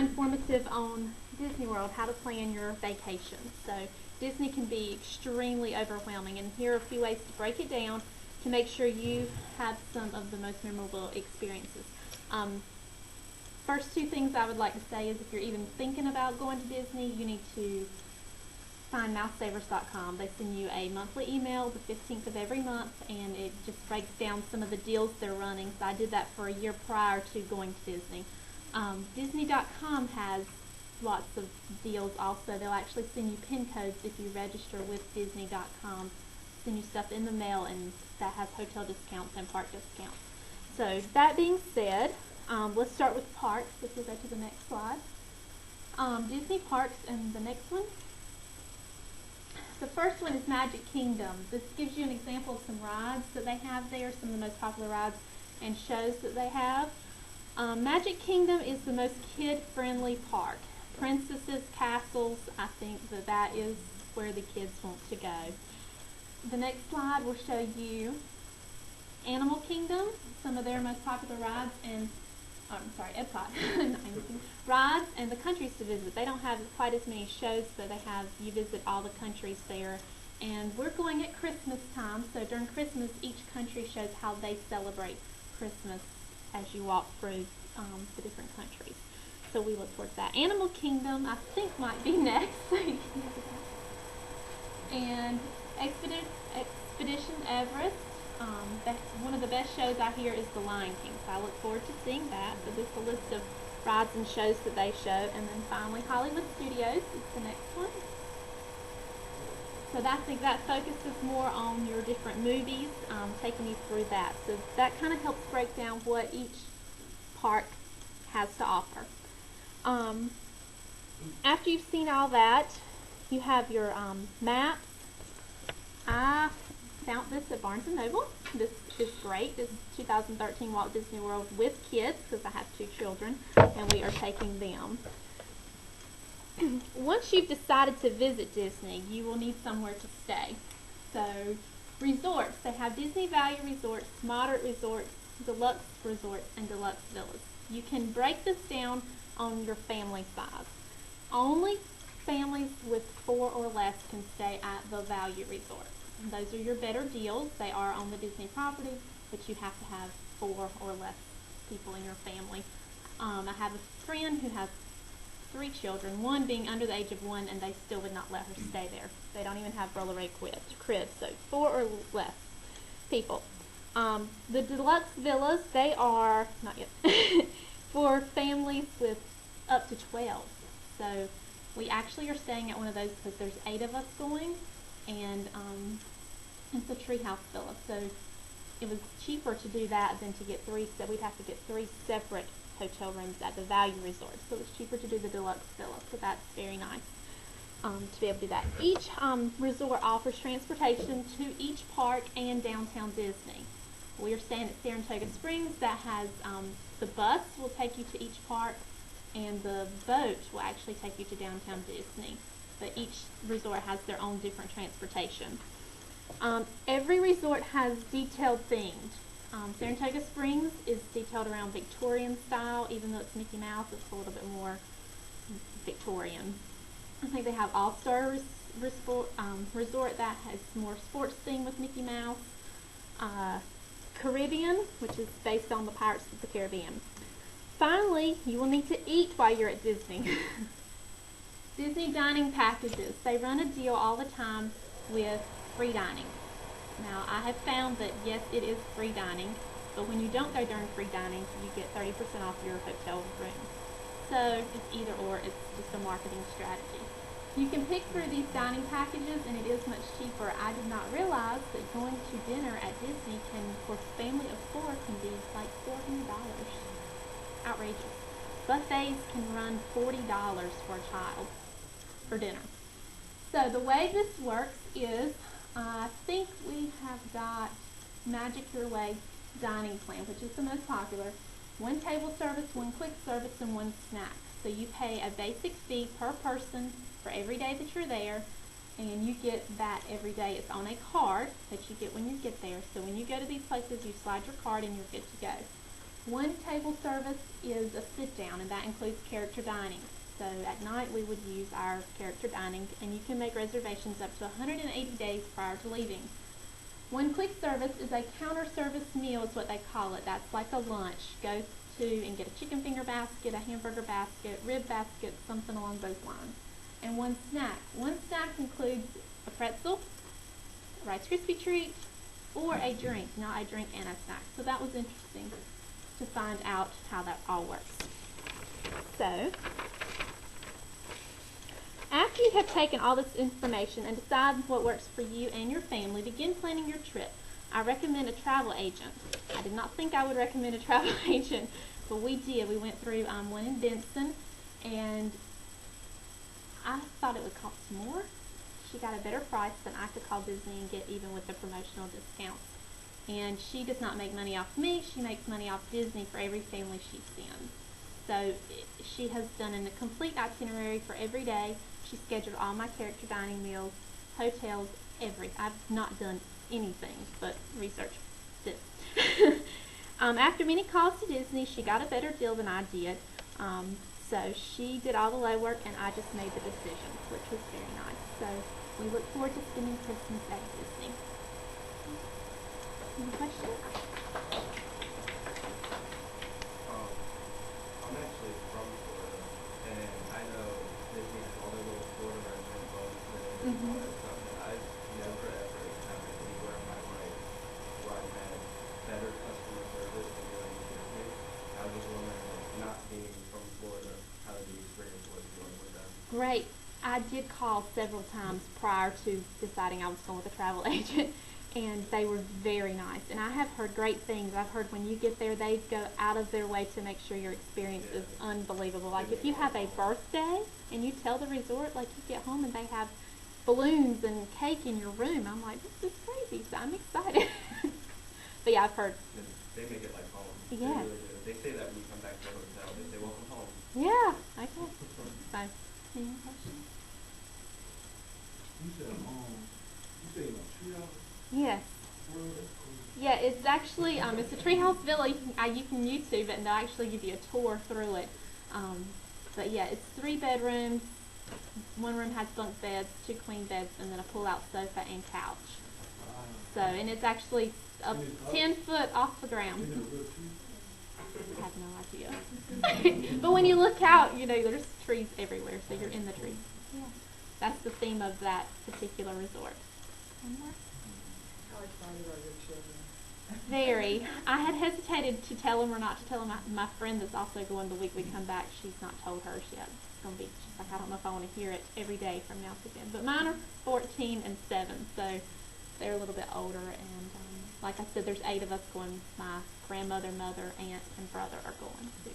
informative on Disney World, how to plan your vacation. So Disney can be extremely overwhelming, and here are a few ways to break it down to make sure you have some of the most memorable experiences. First two things I would like to say is if you're even thinking about going to Disney, you need to find mousesavers.com. They send you a monthly email the 15th of every month, and it just breaks down some of the deals they're running. So I did that for a year prior to going to Disney. Disney.com has lots of deals also. They'll actually send you pin codes if you register with Disney.com, send you stuff in the mail, and that has hotel discounts and park discounts. So that being said, let's start with parks. If we go to the next slide. Disney parks, and the next one. The first one is Magic Kingdom. This gives you an example of some rides that they have there, some of the most popular rides and shows that they have. Magic Kingdom is the most kid-friendly park. Princesses, castles, I think that is where the kids want to go. The next slide will show you Animal Kingdom, some of their most popular rides, and Epcot, rides and the countries to visit. They don't have quite as many shows, but they have, you visit all the countries there. And we're going at Christmas time, so during Christmas, each country shows how they celebrate Christmas as you walk through the different countries. So we look towards that. Animal Kingdom, I think, might be next. And Expedition Everest. One of the best shows I hear is The Lion King, so I look forward to seeing that. So this is a list of rides and shows that they show. And then finally, Hollywood Studios is the next one. So I think that focuses more on your different movies, taking you through that. So that kind of helps break down what each park has to offer. After you've seen all that, you have your maps. I found this at Barnes & Noble. This is great. This is 2013 Walt Disney World with kids, because I have 2 children, and we are taking them. Once you've decided to visit Disney, you will need somewhere to stay. So resorts, they have Disney Value Resorts, Moderate Resorts, Deluxe Resorts, and Deluxe Villas. You can break this down on your family size. Only families with 4 or less can stay at the Value Resorts. Those are your better deals. They are on the Disney property, but you have to have 4 or less people in your family. I have a friend who has 3 children, one being under the age of 1, and they still would not let her stay there. They don't even have roller cribs, so 4 or less people. The deluxe villas, they are, not yet, for families with up to 12. So we actually are staying at one of those because there's 8 of us going, and it's a treehouse villa. So it was cheaper to do that than to get 3, so we'd have to get 3 separate hotel rooms at the Value Resort. So it's cheaper to do the deluxe villa, so that's very nice to be able to do that. Each resort offers transportation to each park and downtown Disney. We are staying at Saratoga Springs. That has the bus will take you to each park, and the boat will actually take you to downtown Disney. But each resort has their own different transportation. Every resort has detailed themed. Saratoga Springs is detailed around Victorian style, even though it's Mickey Mouse, it's a little bit more Victorian. I think they have All-Star Resort that has more sports theme with Mickey Mouse. Caribbean, which is based on the Pirates of the Caribbean. Finally, you will need to eat while you're at Disney. Disney dining packages. They run a deal all the time with free dining. Now, I have found that, yes, it is free dining, but when you don't go during free dining, you get 30% off your hotel room. So it's either or, it's just a marketing strategy. You can pick through these dining packages, and it is much cheaper. I did not realize that going to dinner at Disney for a family of 4 can be like $400. Outrageous. Buffets can run $40 for a child for dinner. So the way this works is, I think we have got Magic Your Way dining plan, which is the most popular. 1 table service, 1 quick service, and 1 snack. So you pay a basic fee per person for every day that you're there, and you get that every day. It's on a card that you get when you get there. So when you go to these places, you slide your card and you're good to go. One table service is a sit down, and that includes character dining. So at night we would use our character dining, and you can make reservations up to 180 days prior to leaving. One quick service is a counter service meal is what they call it. That's like a lunch. Go to and get a chicken finger basket, a hamburger basket, rib basket, something along those lines. And one snack. One snack includes a pretzel, a Rice Krispie treat, or a drink. Not a drink and a snack. So that was interesting to find out how that all works. So, after you have taken all this information and decided what works for you and your family, begin planning your trip. I recommend a travel agent. I did not think I would recommend a travel agent, but we did. We went through one in Benson, and I thought it would cost more. She got a better price than I could call Disney and get even with the promotional discounts. And she does not make money off me. She makes money off Disney for every family she sends. So she has done a complete itinerary for every day. She scheduled all my character dining meals, hotels, everything. I've not done anything but research this. After many calls to Disney, she got a better deal than I did. So she did all the legwork, and I just made the decision, which was very nice. So we look forward to spending Christmas at Disney. Any questions? I'm actually from Florida, and I know Disney has all their little Florida resident boats and all that stuff, and I've never ever encountered anywhere in my life where I've had better customer service than going to Disney. I was just wondering, like, not being from Florida, how the experience was dealing with them. Great. I did call several times prior to deciding I was going with a travel agent, and they were very nice. And I have heard great things. I've heard when you get there, they go out of their way to make sure your experience is unbelievable. Like if you have a birthday and you tell the resort, like you get home and they have balloons and cake in your room, I'm like, this is crazy. So I'm excited. But yeah, I've heard. And they make it like home. Yeah. They really do. They say that when you come back to the hotel, they say, welcome home. Yeah, I guess. So, any questions? You said treehouse? Yes. Yeah, it's actually it's a treehouse villa. You can YouTube it, and they'll actually give you a tour through it. But yeah, it's 3 bedrooms. One room has bunk beds, 2 queen beds, and then a pull-out sofa and couch. So, and it's actually 10 foot off the ground. I have no idea. But when you look out, there's trees everywhere, so you're in the trees. Yeah. That's the theme of that particular resort. One more? How excited are your children? Very. I had hesitated to tell them or not to tell them. My friend that's also going the week we come back, she's not told her yet. It's going to be, she's like, I don't know if I want to hear it every day from now to then. But mine are 14 and 7, so they're a little bit older. And like I said, there's 8 of us going. My grandmother, mother, aunt, and brother are going too.